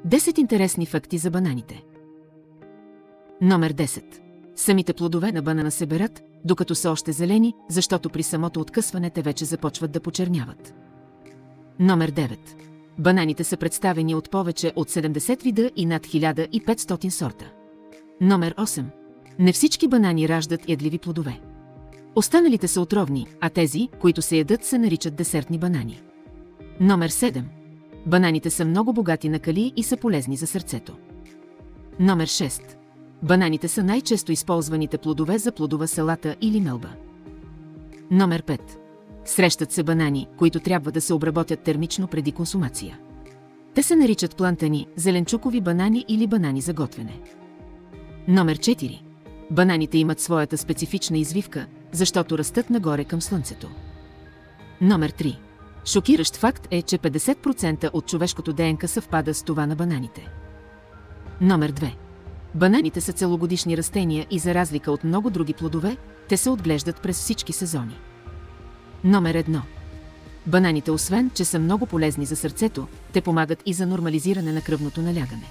10 интересни факти за бананите. Номер 10. Самите плодове на банана се берат, докато са още зелени, защото при самото откъсване те вече започват да почерняват. Номер 9. Бананите са представени от повече от 70 вида и над 1500 сорта. Номер 8. Не всички банани раждат ядливи плодове. Останалите са отровни, а тези, които се ядат, се наричат десертни банани. Номер 7. Бананите са много богати на калий и са полезни за сърцето. Номер 6. Бананите са най-често използваните плодове за плодова салата или мелба. Номер 5. Срещат се банани, които трябва да се обработят термично преди консумация. Те се наричат плантани, зеленчукови банани или банани за готвене. Номер 4. Бананите имат своята специфична извивка, защото растат нагоре към слънцето. Номер 3. Шокиращ факт е, че 50% от човешкото ДНК съвпада с това на бананите. Номер 2. Бананите са целогодишни растения и за разлика от много други плодове, те се отглеждат през всички сезони. Номер 1. Бананите, освен че са много полезни за сърцето, те помагат и за нормализиране на кръвното налягане.